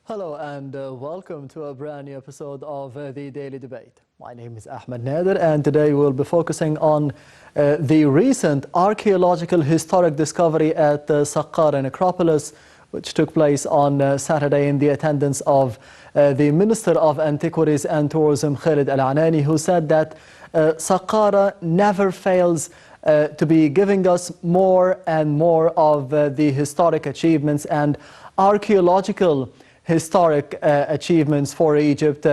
Hello and welcome to a brand new episode of the Daily Debate. My name is Ahmed Badr and today we'll be focusing on the recent archaeological historic discovery at Saqqara Necropolis, which took place on Saturday in the attendance of the Minister of Antiquities and Tourism, Khalid Al-Anani, who said that Saqqara never fails to be giving us more and more of the historic achievements and archaeological historic achievements for Egypt,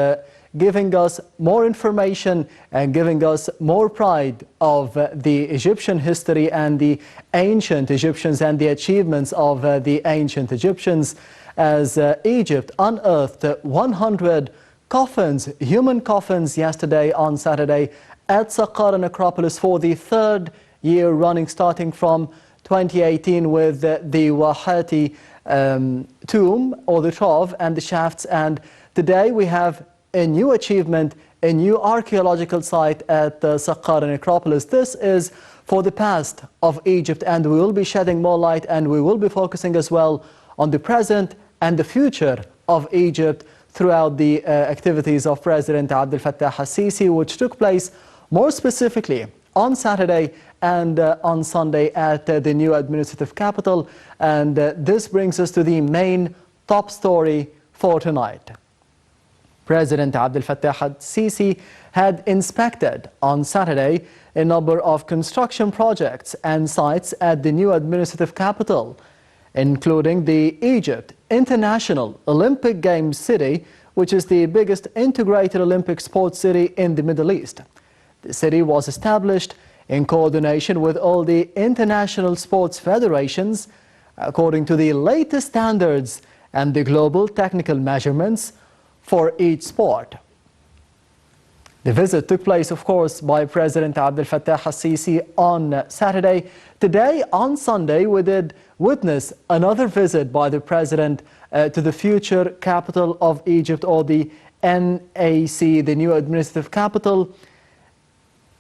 giving us more information and giving us more pride of the Egyptian history and the ancient Egyptians and the achievements of the ancient Egyptians, as Egypt unearthed 100 coffins, human coffins, yesterday on Saturday at Saqqara Necropolis for the third year running, starting from 2018 with the Wahati tomb or the trough and the shafts, and today we have a new achievement, a new archaeological site at Saqqara Necropolis. This is for the past of Egypt, and we will be shedding more light and we will be focusing as well on the present and the future of Egypt throughout the activities of President Abdel Fattah al-Sisi, which took place more specifically on Saturday and on Sunday at the new administrative capital. And this brings us to the main top story for tonight. President Abdel Fattah al-Sisi had inspected on Saturday a number of construction projects and sites at the new administrative capital, including the Egypt International Olympic Games City, which is the biggest integrated Olympic sports city in the Middle East. The city was established in coordination with all the international sports federations, according to the latest standards and the global technical measurements for each sport. The visit took place, of course, by President Abdel Fattah al-Sisi on Saturday. Today, on Sunday, we did witness another visit by the President to the future capital of Egypt, or the NAC, the new administrative capital,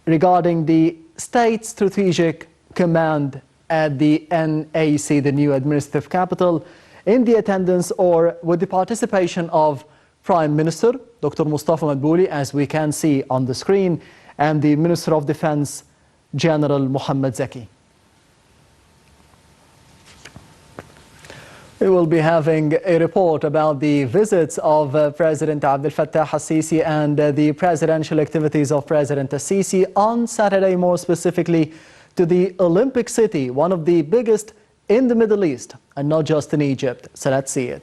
regarding the State Strategic Command at the NAC, the new administrative capital, in the attendance or with the participation of Prime Minister Dr. Mustafa Madbouli, as we can see on the screen, and the Minister of Defense General Mohammed Zaki. We will be having a report about the visits of President Abdel Fattah al-Sisi and the presidential activities of President al-Sisi on Saturday, more specifically to the Olympic City, one of the biggest in the Middle East and not just in Egypt. So let's see it.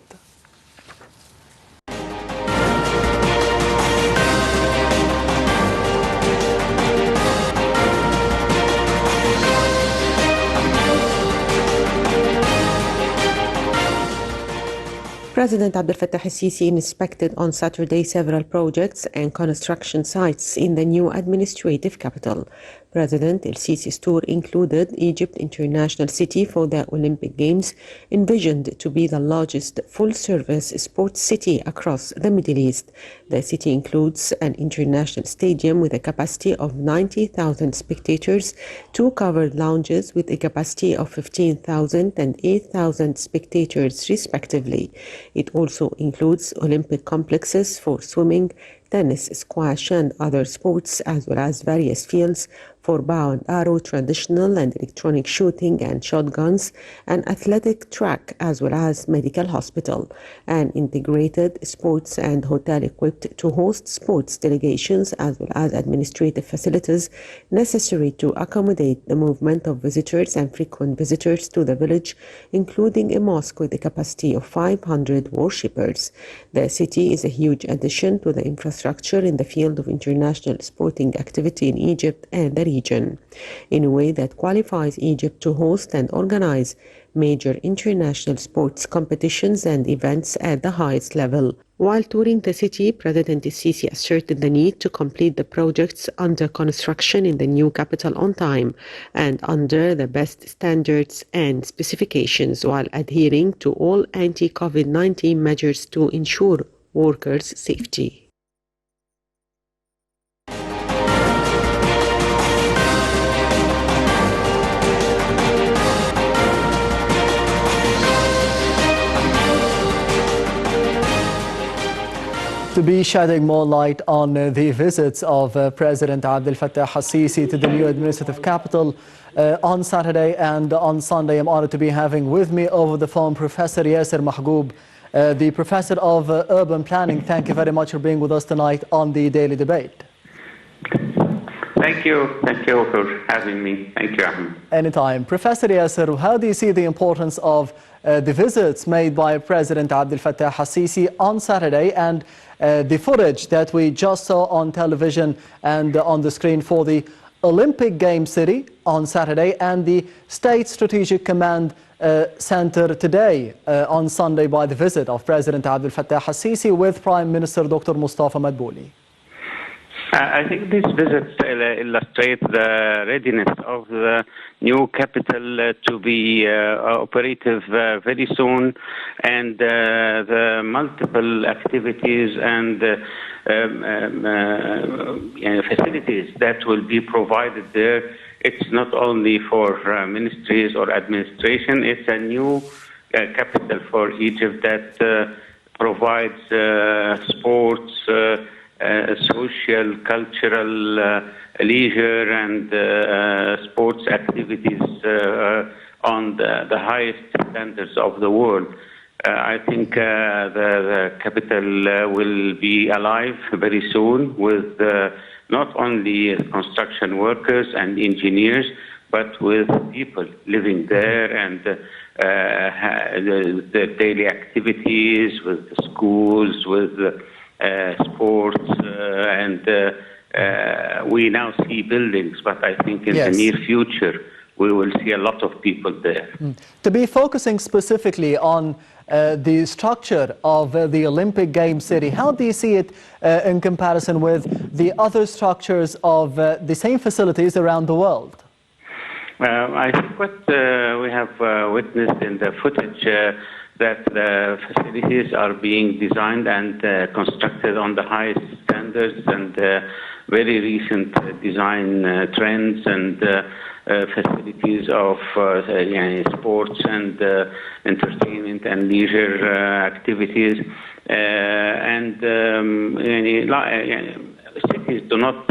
President Abdel Fattah al-Sisi inspected on Saturday several projects and construction sites in the new administrative capital. President al-Sisi's tour included Egypt International City for the Olympic Games, envisioned to be the largest full-service sports city across the Middle East. The city includes an international stadium with a capacity of 90,000 spectators, two covered lounges with a capacity of 15,000 and 8,000 spectators respectively. It also includes Olympic complexes for swimming, tennis, squash and other sports, as well as various fields for bow and arrow, traditional and electronic shooting and shotguns, an athletic track, as well as medical hospital, an integrated sports and hotel equipped to host sports delegations, as well as administrative facilities necessary to accommodate the movement of visitors and frequent visitors to the village, including a mosque with a capacity of 500 worshippers. The city is a huge addition to the infrastructure in the field of international sporting activity in Egypt and the region, in a way that qualifies Egypt to host and organize major international sports competitions and events at the highest level. While touring the city, President al-Sisi asserted the need to complete the projects under construction in the new capital on time and under the best standards and specifications, while adhering to all anti-COVID-19 measures to ensure workers' safety. to be shedding more light on the visits of President Abdel Fattah al-Sisi to the new administrative capital on Saturday and on Sunday. I'm honored to be having with me over the phone Professor Yasser Mahgoub, the Professor of Urban Planning. Thank you very much for being with us tonight on the Daily Debate. Thank you for having me. Thank you, Ahmed. Anytime. Professor Yasser, how do you see the importance of the visits made by President Abdel Fattah al-Sisi on Saturday and the footage that we just saw on television and on the screen for the Olympic Games city on Saturday and the State Strategic Command Center today on Sunday by the visit of President Abdel Fattah al-Sisi with Prime Minister Dr. Mustafa Madbouli? I think these visits illustrate the readiness of the new capital to be operative very soon, and the multiple activities and facilities that will be provided there. It's not only for ministries or administration, it's a new capital for Egypt that provides sports, social, cultural, leisure and sports activities on the highest standards of the world. I think the capital will be alive very soon with not only construction workers and engineers, but with people living there and the daily activities, with the schools, with sports, and we now see buildings, but I think in the near future we will see a lot of people there. To be focusing specifically on the structure of the Olympic Games city, how do you see it in comparison with the other structures of the same facilities around the world? I think what we have witnessed in the footage that the facilities are being designed and constructed on the highest standards and very recent design trends and facilities of sports and entertainment and leisure activities. Cities do not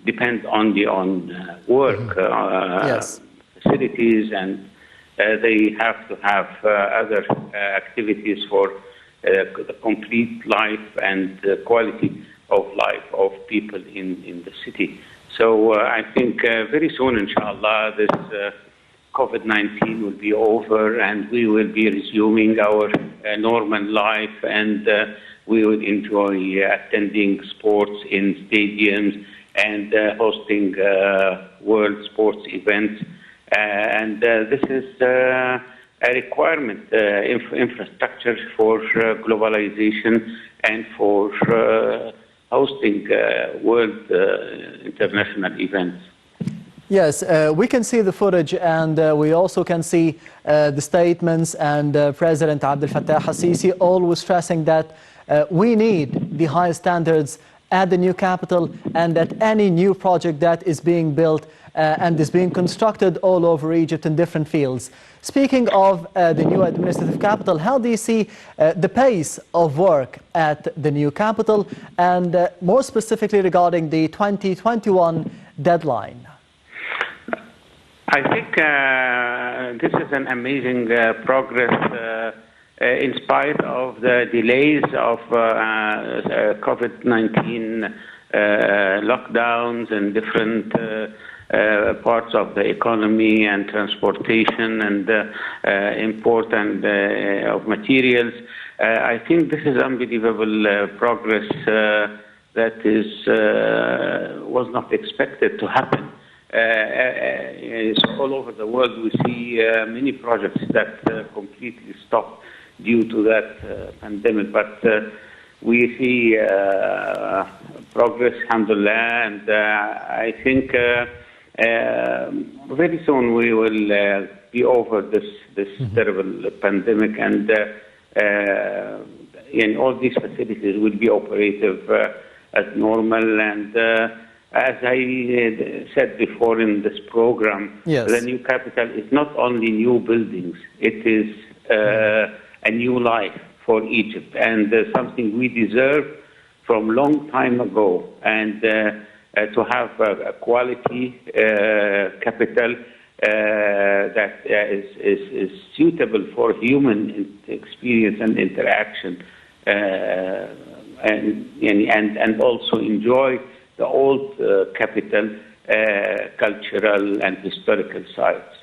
depend only on work facilities, and they have to have other activities for the complete life and quality of life of people in the city. So I think very soon, inshallah, this COVID-19 will be over and we will be resuming our normal life, and we will enjoy attending sports in stadiums and hosting world sports events. And this is a requirement, infrastructure for globalization and for hosting world international events. Yes, we can see the footage, and we also can see the statements and President Abdel Fattah al-Sisi always stressing that we need the highest standards at the new capital and at any new project that is being built and is being constructed all over Egypt in different fields. Speaking of the new administrative capital, how do you see the pace of work at the new capital, and more specifically regarding the 2021 deadline? I think this is an amazing progress in spite of the delays of COVID-19 lockdowns in different parts of the economy and transportation and import and of materials. I think this is unbelievable progress that is was not expected to happen. All over the world we see many projects that completely stopped due to that pandemic, but we see progress, alhamdulillah, and I think very soon we will be over this terrible pandemic, and all these facilities will be operative as normal. And as I said before in this program, the new capital is not only new buildings, it is a new life for Egypt, and something we deserve from long time ago, and to have a quality capital that is suitable for human experience and interaction, and also enjoy the old capital, cultural and historical sites.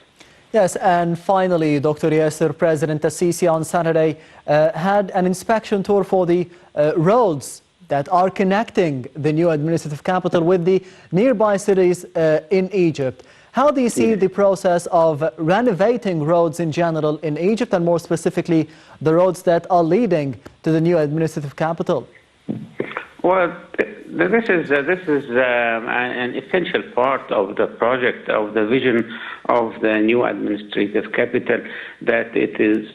Yes, and finally, Dr. Yasser, President Al-Sisi on Saturday had an inspection tour for the roads that are connecting the new administrative capital with the nearby cities in Egypt. How do you see the process of renovating roads in general in Egypt, and more specifically the roads that are leading to the new administrative capital? Well, this is an essential part of the project, of the vision of the new administrative capital, that it is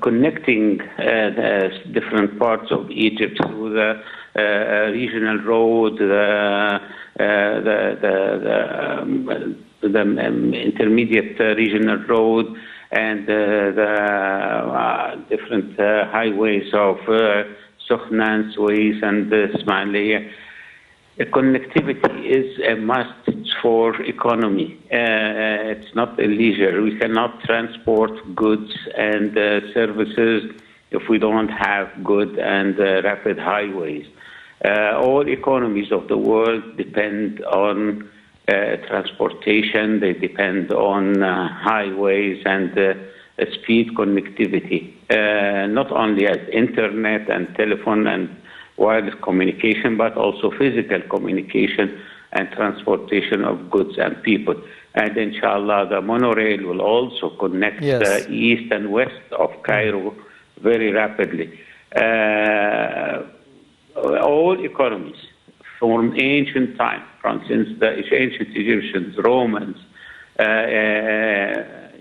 connecting the different parts of Egypt through the regional road, the intermediate regional road, and the different highways of Sukhna, Suez, and Ismailia. Connectivity is a must for economy. It's not a leisure. We cannot transport goods and services if we don't have good and rapid highways. All economies of the world depend on transportation. They depend on highways and speed connectivity, not only as internet and telephone and wireless communication, but also physical communication and transportation of goods and people. And inshallah, the monorail will also connect the east and west of Cairo very rapidly. All economies from ancient time, for instance, the ancient Egyptians, Romans,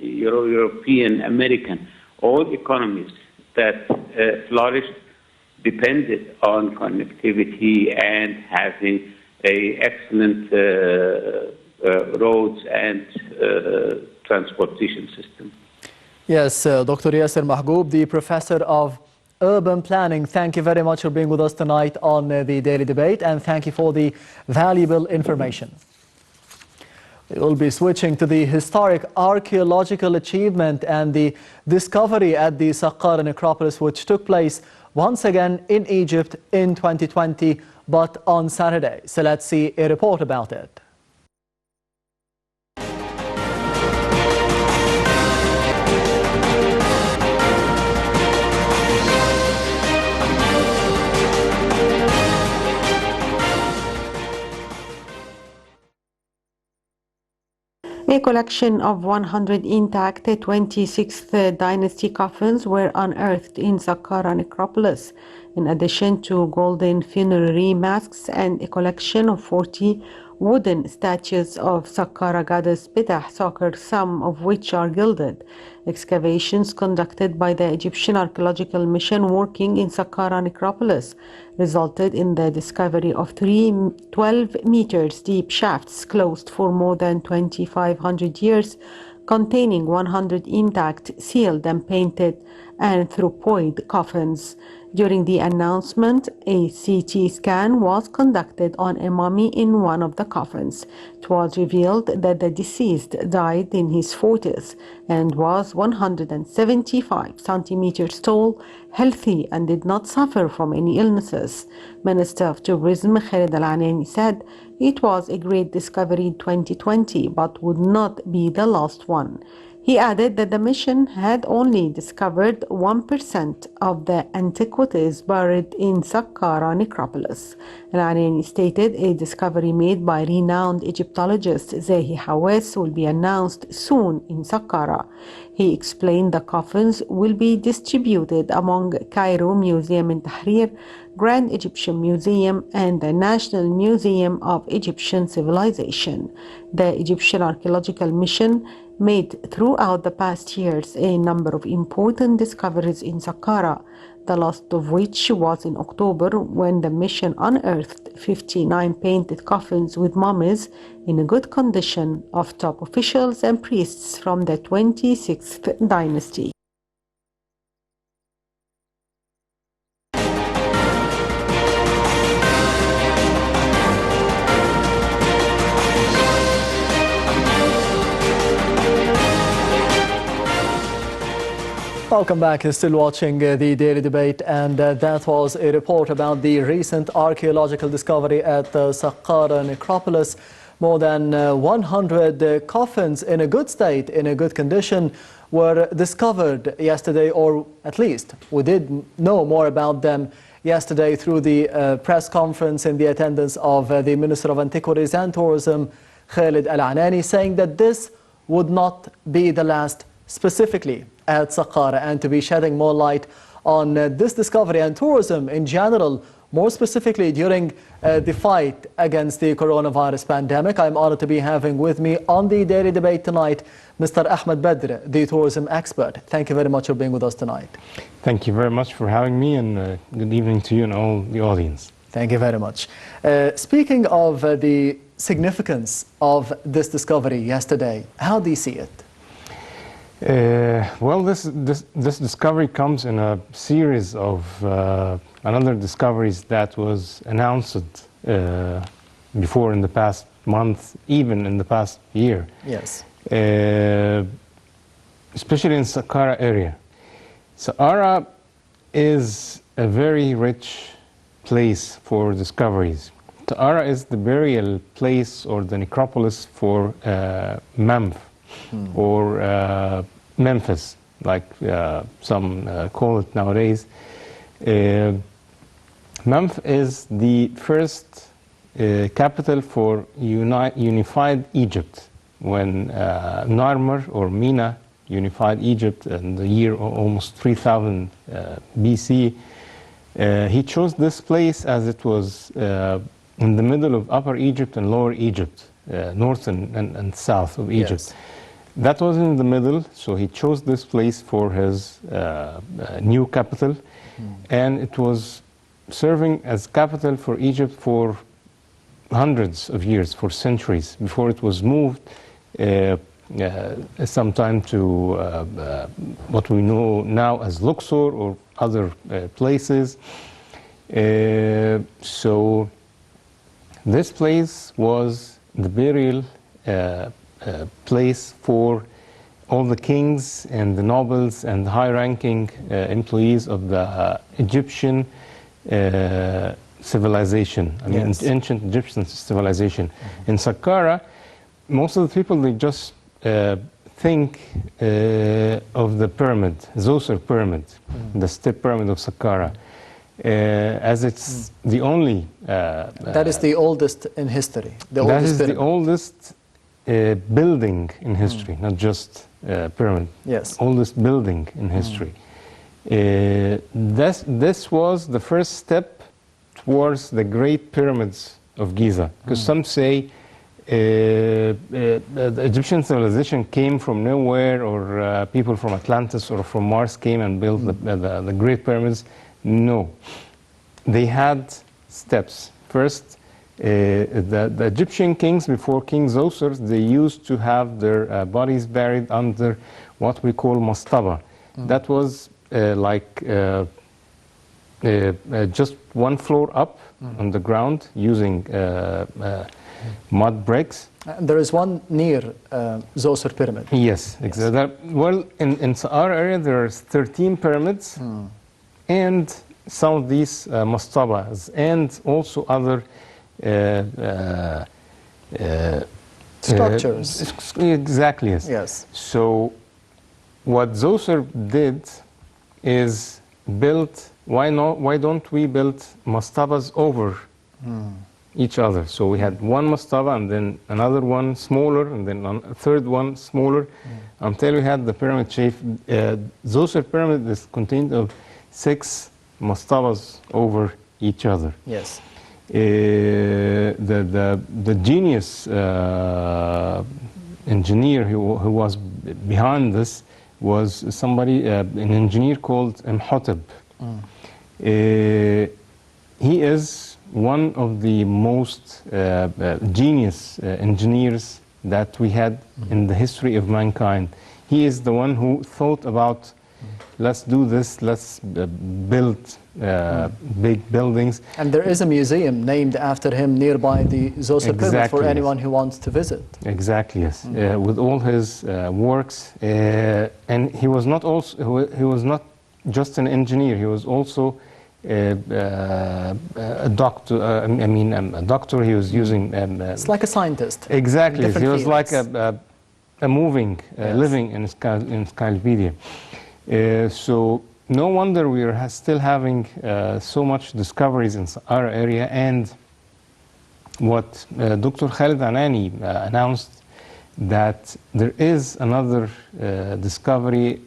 European, American, all economies that flourished depended on connectivity and having excellent roads and transportation system. Yes, Dr. Yasser Mahgoub, the professor of urban planning, thank you very much for being with us tonight on the Daily Debate, and thank you for the valuable information. We will be switching to the historic archaeological achievement and the discovery at the Saqqara necropolis, which took place once again in Egypt in 2020, but on Saturday. So let's see a report about it. A collection of 100 intact 26th dynasty coffins were unearthed in Saqqara necropolis, in addition to golden funerary masks and a collection of 40 wooden statues of Saqqara goddess Bitah, some of which are gilded. Excavations conducted by the Egyptian Archaeological Mission working in Saqqara necropolis resulted in the discovery of 12 meters deep shafts closed for more than 2,500 years, containing 100 intact, sealed and painted anthropoid coffins. During the announcement, a CT scan was conducted on a mummy in one of the coffins. It was revealed that the deceased died in his 40s and was 175 centimeters tall, healthy, and did not suffer from any illnesses. Minister of Tourism Khaled Al-Anani said it was a great discovery in 2020, but would not be the last one. He added that the mission had only discovered 1% of the antiquities buried in Saqqara necropolis. Al-Anani stated a discovery made by renowned Egyptologist Zahi Hawass will be announced soon in Saqqara. He explained the coffins will be distributed among Cairo Museum in Tahrir, Grand Egyptian Museum, and the National Museum of Egyptian Civilization. The Egyptian Archaeological Mission made throughout the past years a number of important discoveries in Saqqara, the last of which was in October when the mission unearthed 59 painted coffins with mummies in good condition of top officials and priests from the 26th dynasty. Welcome back. You're still watching the Daily Debate, and that was a report about the recent archaeological discovery at Saqqara necropolis. More than 100 coffins in a good state, in a good condition, were discovered yesterday, or at least we did know more about them yesterday through the press conference in the attendance of the Minister of Antiquities and Tourism, Khalid Al-Anani, saying that this would not be the last specifically at Saqqara, and to be shedding more light on this discovery and tourism in general, more specifically during the fight against the coronavirus pandemic. I'm honored to be having with me on the Daily Debate tonight Mr. Ahmed Badr, the tourism expert. Thank you very much for being with us tonight. Thank you very much for having me, and good evening to you and all the audience. Thank you very much. Speaking of the significance of this discovery yesterday, how do you see it? Well, this discovery comes in a series of another discoveries that was announced before in the past month, even in the past year. Yes. Especially in Saqqara area. Saqqara is a very rich place for discoveries. Saqqara is the burial place or the necropolis for Mamf. Or Memphis, like some call it nowadays. Memphis is the first capital for unified Egypt. When Narmer or Mina unified Egypt in the year almost 3000 BC, he chose this place as it was in the middle of Upper Egypt and Lower Egypt, north and south of Egypt. Yes. That was in the middle, so he chose this place for his new capital, and it was serving as capital for Egypt for hundreds of years, for centuries, before it was moved sometime to what we know now as Luxor or other places. So this place was the burial place for all the kings and the nobles and the high-ranking employees of the Egyptian civilization. I mean, Yes. ancient Egyptian civilization. In Saqqara, most of the people, they just think of the pyramid, Zoser pyramid, the step pyramid of Saqqara, as it's the only... that is the oldest in history. That is the pyramid. oldest building in history, not just pyramid. Yes. Oldest building in history. This was the first step towards the great pyramids of Giza, because some say the Egyptian civilization came from nowhere, or people from Atlantis or from Mars came and built the great pyramids. No, they had steps. First, the Egyptian kings, before King Zoser, they used to have their bodies buried under what we call mastaba. That was like just one floor up on the ground using mud bricks. There is one near Zoser pyramid. Yes, exactly. Well, in Saqqara area there are 13 pyramids, and some of these mastabas, and also other Structures. Exactly, yes. Yes. So what Zoser did is built, why don't we build mastabas over each other? So we had one mastaba and then another one smaller and then a third one smaller until we had the pyramid shape. Zoser pyramid is contained of 6 mastabas over each other. Yes. The genius engineer who was behind this was somebody, an engineer called Imhotep. He is one of the most genius engineers that we had in the history of mankind. He is the one who thought about let's do this, let's build big buildings. And there is a museum named after him nearby the Zoser Pyramid for Exactly, anyone who wants to visit. Exactly, yes. With all his works, and he was not just an engineer. He was also a doctor. A doctor. He was using. It's like a scientist. Exactly. in He was fields. like a moving, Yes. living encyclopedia. So no wonder we are still having so much discoveries in our area. And what Dr. Khalid Anani announced, that there is another discovery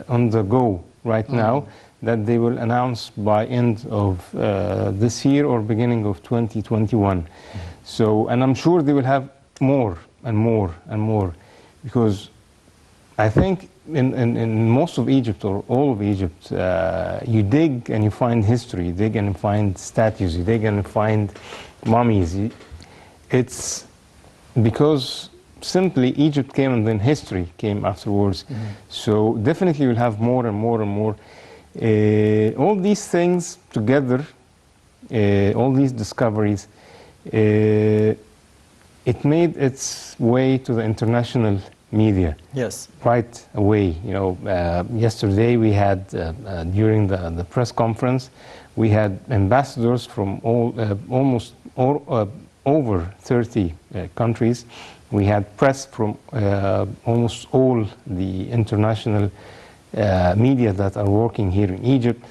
on the go right now that they will announce by end of this year or beginning of 2021. So, and I'm sure they will have more and more and more, because I think in most of Egypt or all of Egypt, you dig and you find history, you dig and you find statues, you dig and you find mummies. It's because simply Egypt came and then history came afterwards. So definitely we'll have more and more and more. All these things together, all these discoveries, it made its way to the international media. Yes. Right away. You know, yesterday we had, during the press conference, we had ambassadors from almost over 30 countries. We had press from almost all the international media that are working here in Egypt.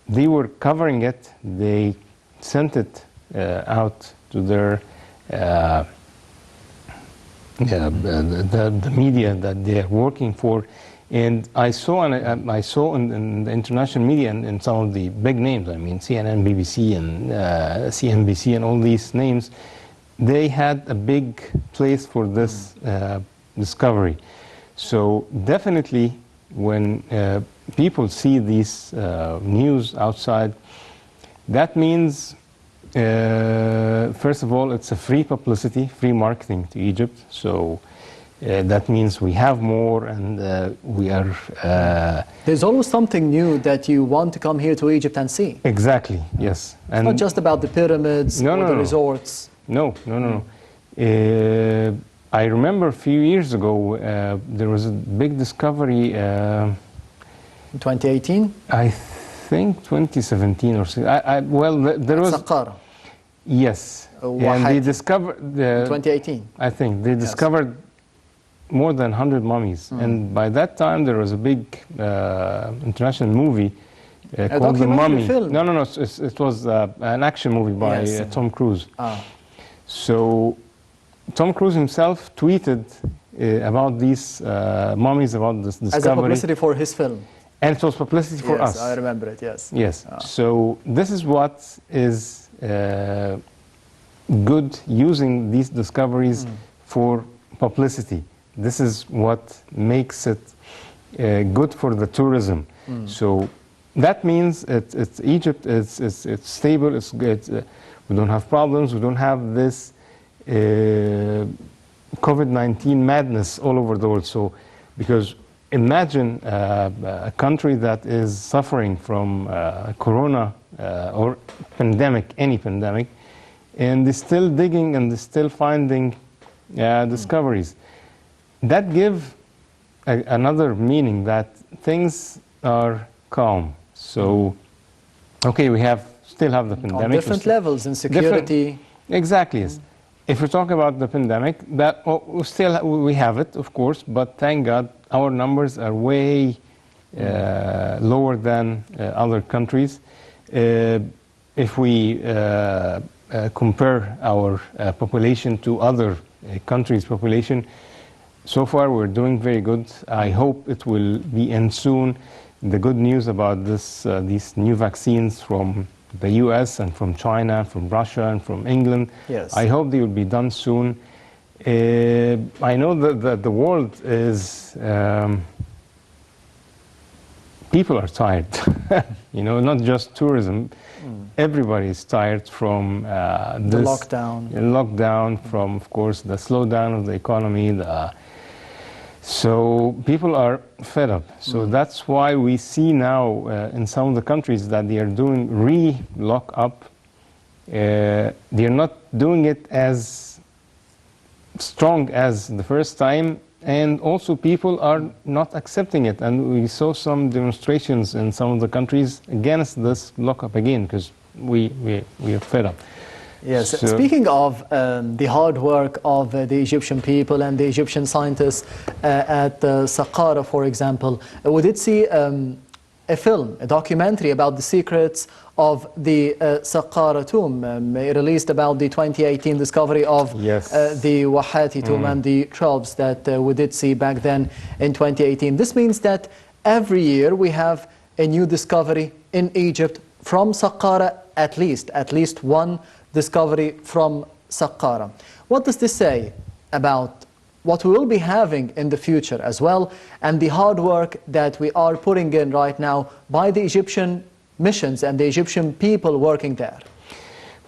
They were covering it. They sent it out to their the media that they are working for. And I saw in the international media and some of the big names, I mean CNN, BBC, and CNBC, and all these names, they had a big place for this discovery. So definitely, when people see these news outside, that means, first of all, it's a free publicity, free marketing to Egypt. So that means we have more, and we are... There's always something new that you want to come here to Egypt and see. Exactly, yes. It's not just about the pyramids or the resorts. No. I remember a few years ago, there was a big discovery... In 2018? I think 2017 or so. Well, there was... Saqqara. Yes. And they discovered... 2018. I think. They discovered more than 100 mummies. And by that time, there was a big international movie called The Mummy. Film. No. It was an action movie by Tom Cruise. So Tom Cruise himself tweeted about these mummies, about this discovery. As a publicity for his film. And it was publicity for us. Yes, I remember it, yes. Yes. So this is what is good, using these discoveries for publicity. This is what makes it good for the tourism. So that means it's Egypt. It's stable. It's good. We don't have problems. We don't have this COVID-19 madness all over the world. So, because imagine a country that is suffering from corona or pandemic, any pandemic, and they're still digging and they're still finding discoveries. That give another meaning that things are calm. So, okay, we still have the pandemic. On different levels in security. Exactly, yes. If we talk about the pandemic, we have it, of course, but thank God our numbers are way lower than other countries. If we compare our population to other countries' population, so far we're doing very good. I hope it will be end soon. The good news about these new vaccines from the US and from China, from Russia and from England. Yes. I hope they will be done soon. I know that the world is, people are tired, not just tourism. Everybody is tired from the lockdown. From, of course, the slowdown of the economy, the So people are fed up. So that's why we see now in some of the countries that they are doing re-lock up. They're not doing it as strong as the first time, and also people are not accepting it. And we saw some demonstrations in some of the countries against this lockup again, because we are fed up. Yes, So- speaking of the hard work of the Egyptian people and the Egyptian scientists at Saqqara, for example, we did see a film, a documentary about the secrets of the Saqqara tomb, released about the 2018 discovery of Yes. the Wahati tomb and the trolls that we did see back then in 2018. This means that every year we have a new discovery in Egypt from Saqqara, at least one discovery from Saqqara. What does this say about what we will be having in the future as well, and the hard work that we are putting in right now by the Egyptian missions and the Egyptian people working there?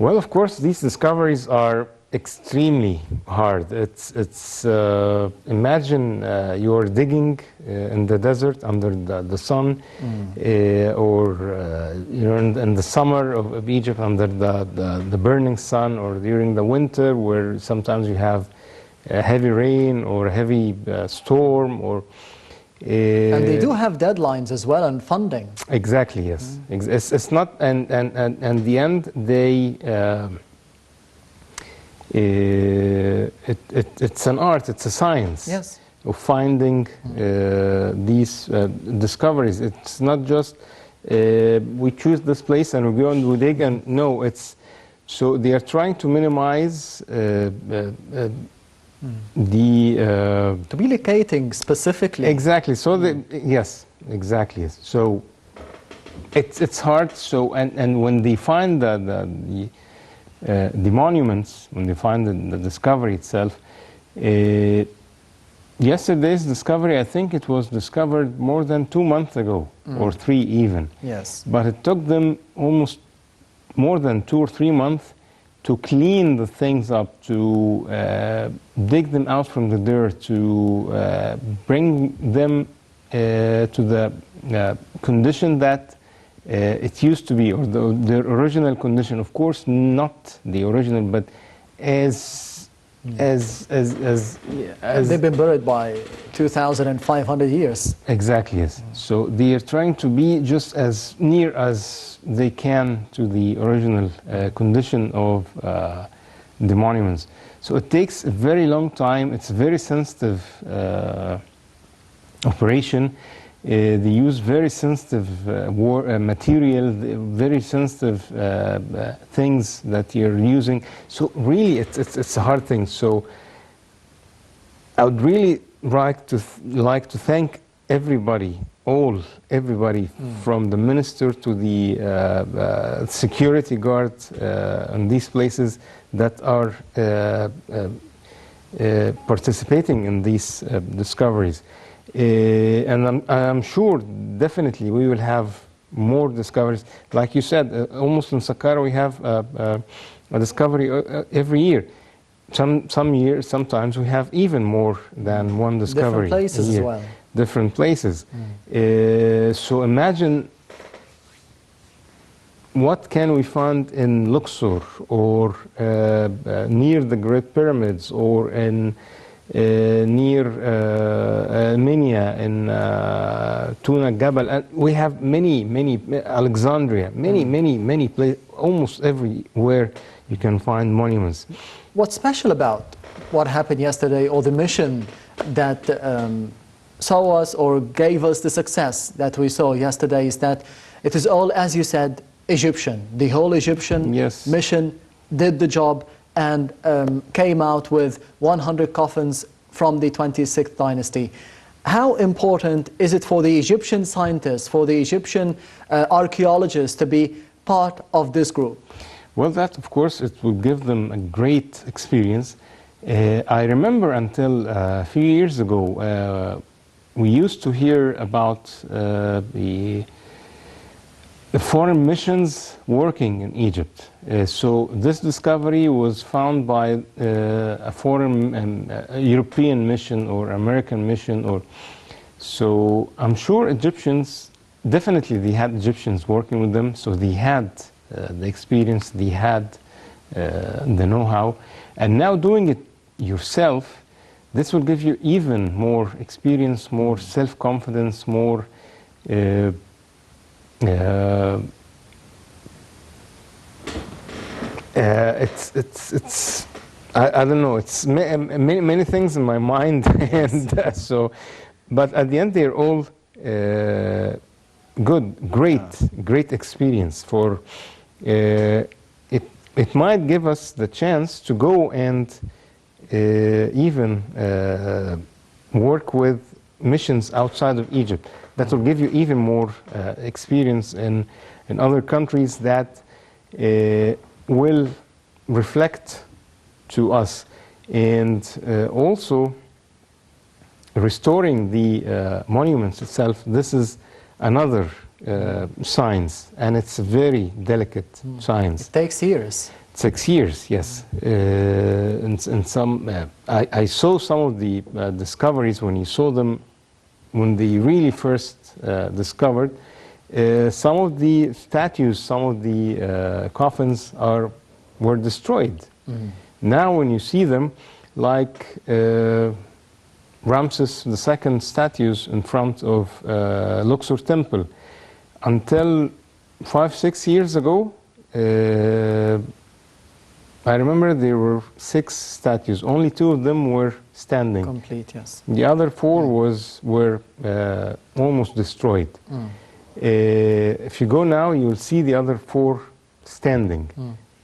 Well, of course, these discoveries are extremely hard. Imagine you're digging in the desert under the sun, or in the summer of Egypt under the burning sun, or during the winter where sometimes you have heavy rain or heavy storm, or And they do have deadlines as well and funding. exactly, yes. It's not, and the end they. It's an art, it's a science, Yes. of finding these discoveries. It's not just we choose this place and we go and we dig, and no, it's so they are trying to minimize To be locating specifically. exactly. So yes, exactly. So it's hard. So and when they find the monuments, when they find the discovery itself, yesterday's discovery, I think it was discovered more than 2 months ago, or 3 even. Yes. But it took them almost more than 2 or 3 months to clean the things up, to dig them out from the dirt, to bring them to the condition that it used to be, or the original condition. Of course, not the original, but as They've been buried by 2,500 years. exactly, yes. So they are trying to be just as near as they can to the original condition of the monuments. So it takes a very long time. It's a very sensitive operation. They use very sensitive material, very sensitive things that you're using. So really, it's a hard thing. So I would really like to thank everybody, everybody from the minister to the security guard in these places that are participating in these discoveries. And I'm sure, definitely, we will have more discoveries. Like you said, almost in Saqqara we have a discovery every year. Some years, sometimes we have even more than one discovery. Different places a as year. well. Different places. So imagine what can we find in Luxor, or near the Great Pyramids, or in near Minya, in Tuna Gabal, and we have many Alexandria, many places, almost everywhere you can find monuments. What's special about what happened yesterday, or the mission that saw us or gave us the success that we saw yesterday, is that it is all, as you said, Egyptian. The whole Egyptian Yes. mission did the job and came out with 100 coffins from the 26th dynasty. How important is it for the Egyptian scientists, for the Egyptian archaeologists to be part of this group? Well, that, of course, it will give them a great experience. I remember until a few years ago, we used to hear about the foreign missions working in Egypt. So this discovery was found by a foreign European mission or American mission, or so I'm sure Egyptians, definitely they had Egyptians working with them, so they had the experience, they had the know-how, and now doing it yourself, this will give you even more experience, more self-confidence, more it's I don't know, it's many things in my mind, and so, but at the end they're all good, great experience for it might give us the chance to go and even work with missions outside of Egypt. That will give you even more experience in other countries that will reflect to us. And also restoring the monuments itself, this is another science, and it's a very delicate science. It takes years. It takes years, yes. And some, I saw some of the discoveries when you saw them, when they really first discovered. Some of the statues, some of the coffins were destroyed. Now when you see them, like Ramses II statues in front of Luxor Temple, until 5-6 years ago, I remember there were 6 statues. Only 2 of them were standing. Complete, yes. The other 4 were almost destroyed. If you go now, you will see the other 4 standing.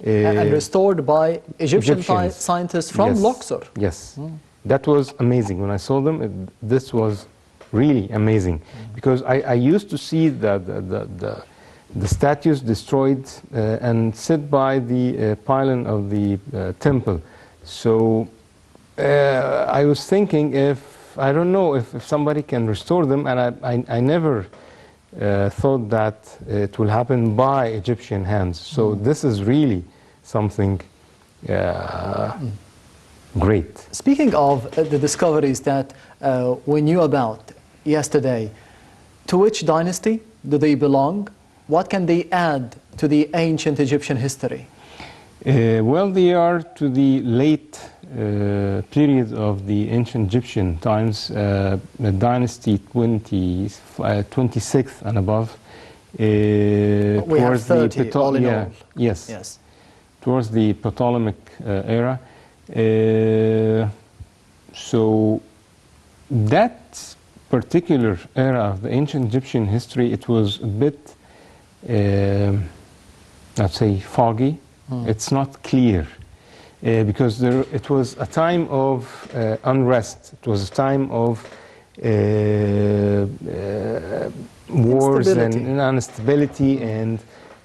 And restored by Egyptian Egyptians. scientists from Luxor. Yes. That was amazing. When I saw them, this was really amazing. Because I used to see the statues destroyed and sit by the pylon of the temple. So I was thinking, I don't know if somebody can restore them, and I never thought that it will happen by Egyptian hands. So this is really something great. Speaking of the discoveries that we knew about yesterday, to which dynasty do they belong? What can they add to the ancient Egyptian history? Well, they are to the late period of the ancient Egyptian times, the dynasty 26th and above. We have 30 all in all. Yes. Towards the Ptolemaic era. So that particular era of the ancient Egyptian history, it was a bit, let's say, foggy. It's not clear because it was a time of unrest. It was a time of wars and instability, and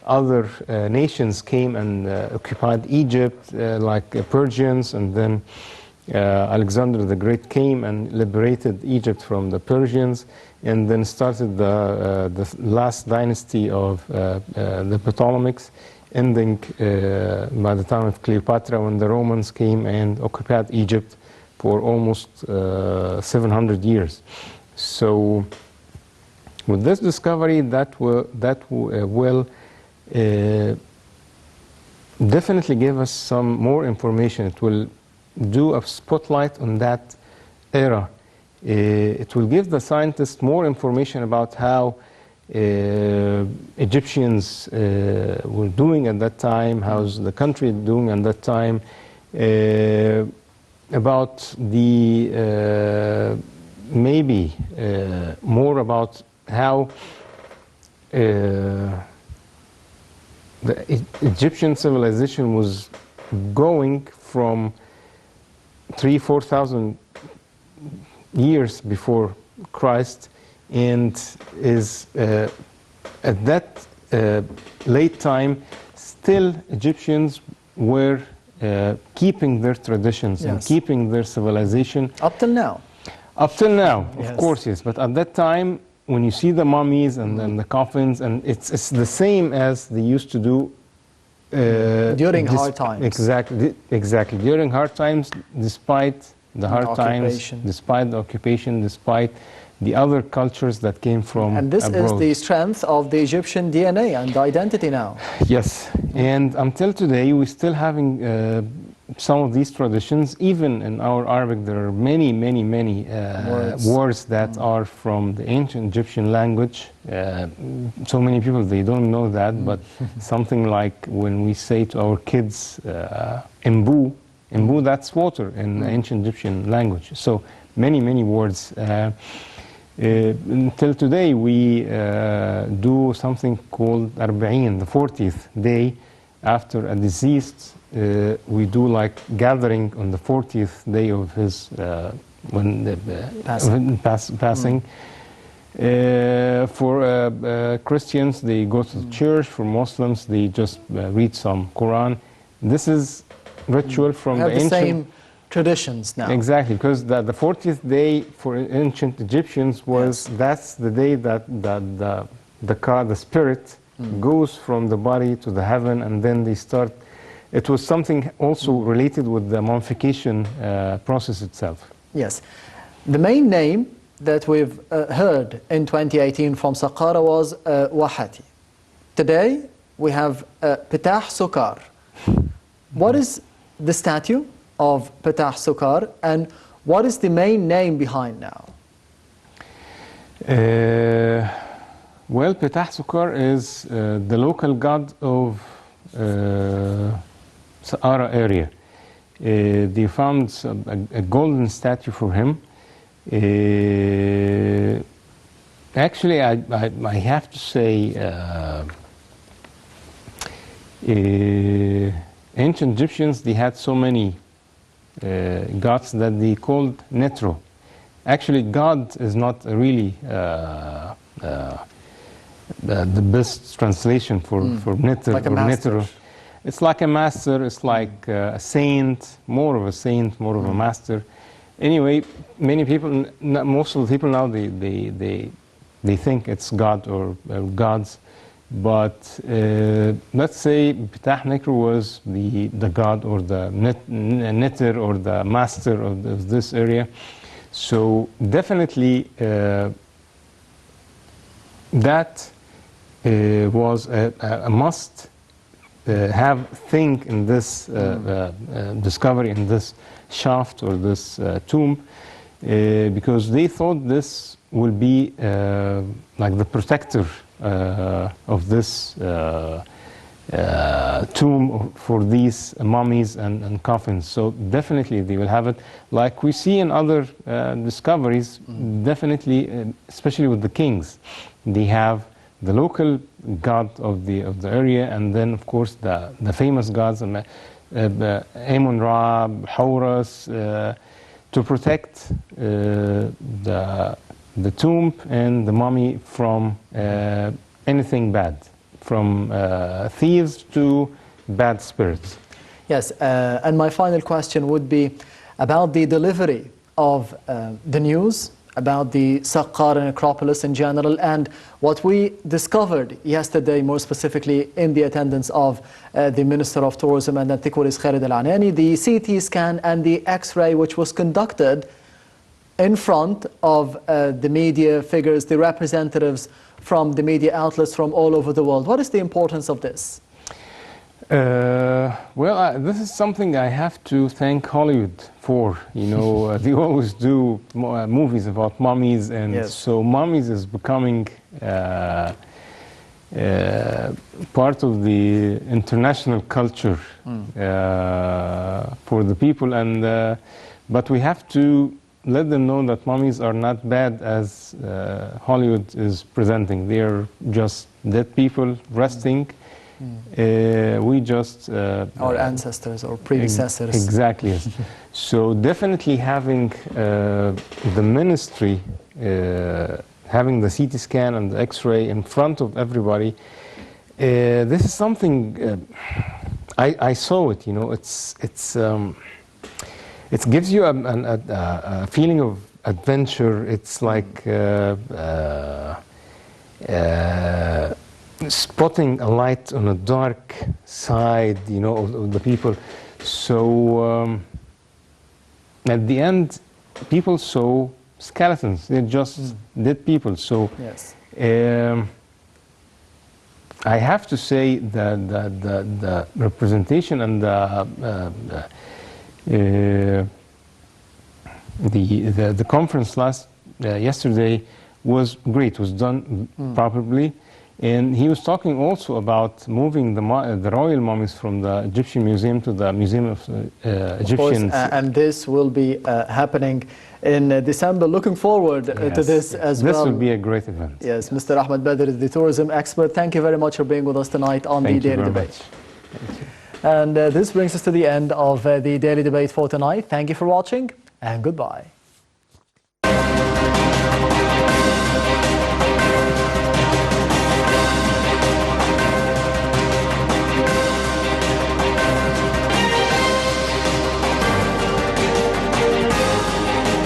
other nations came and occupied Egypt, like Persians, and then Alexander the Great came and liberated Egypt from the Persians, and then started the last dynasty of the Ptolemaics, ending by the time of Cleopatra, when the Romans came and occupied Egypt for almost 700 years. So with this discovery, that will definitely give us some more information. It will do a spotlight on that era. It will give the scientists more information about how Egyptians were doing at that time, how's the country doing at that time, about the maybe more about how the Egyptian civilization was going from 3,000-4,000 years before Christ, and is at that late time still Egyptians were keeping their traditions and keeping their civilization. Up till now. Up till now, Yes. of course, yes. But at that time, when you see the mummies and then the coffins, and it's the same as they used to do during hard times. Exactly. During hard times, despite the hard times, despite the occupation, despite the other cultures that came from And this abroad. is the strength of the Egyptian DNA and identity now. Yes, and until today, we're still having some of these traditions. Even in our Arabic, there are many words that are from the ancient Egyptian language. So many people, they don't know that, but something like when we say to our kids, imbu, that's water in ancient Egyptian language. So many words. Until today, we do something called Arba'in, the 40th day after a deceased. We do like gathering on the 40th day of his passing. For Christians, they go to the church. For Muslims, they just read some Quran. This is ritual from the ancient. Same traditions now. Exactly, because the 40th day for ancient Egyptians was that's the day that the spirit goes from the body to the heaven, and then they start. It was something also related with the mummification process itself. Yes, the main name that we've heard in 2018 from Saqqara was Wahati. Today we have Petah Sukar. What is the statue of Petah Sukar, and what is the main name behind now? Well, Petah Sukar is the local god of Sahara area. They found a golden statue for him. Actually, I have to say ancient Egyptians, they had so many gods that they called Netro. Actually, God is not really the best translation for Netro like or Netro. It's like a master, it's like a saint, more of a master. Anyway, many people, most of the people now, they think it's God or gods. But let's say Petah Nekro was the god or the netter or the master of this area. So definitely that was a must have thing in this discovery, in this shaft or this tomb, because they thought this will be like the protector of this tomb for these mummies and coffins. So definitely they will have it. Like we see in other discoveries, definitely, especially with the kings, they have the local god of the area, and then of course the famous gods, Amun-Ra, Horus, to protect the tomb and the mummy from anything bad, from thieves to bad spirits. Yes, and my final question would be about the delivery of the news about the Saqqara necropolis in general, and what we discovered yesterday, more specifically in the attendance of the Minister of Tourism and Antiquities, Khalid Al-Anani, the CT scan and the X-ray which was conducted in front of the media figures, the representatives from the media outlets from all over the world. What is the importance of this? Well, this is something I have to thank Hollywood for. You know, they always do movies about mummies, and so mummies is becoming part of the international culture for the people. And but we have to let them know that mummies are not bad as Hollywood is presenting. They are just dead people resting. We just our ancestors or predecessors. Exactly. Yes. So definitely having the ministry, having the CT scan and the X-ray in front of everybody, this is something I saw it. You know, it gives you a feeling of adventure. It's like spotting a light on a dark side, you know, of the people. So at the end, people saw skeletons. They're just dead people. So Yes. I have to say that the representation and the conference yesterday was great. Was done properly, and he was talking also about moving the royal mummies from the Egyptian Museum to the Museum of Egyptians. And this will be happening in December. Looking forward to this as well. This will be a great event. Yes, Mr. Ahmed Badr is the tourism expert. Thank you very much for being with us tonight on the Daily Debate. And this brings us to the end of the Daily Debate for tonight. Thank you for watching, and goodbye.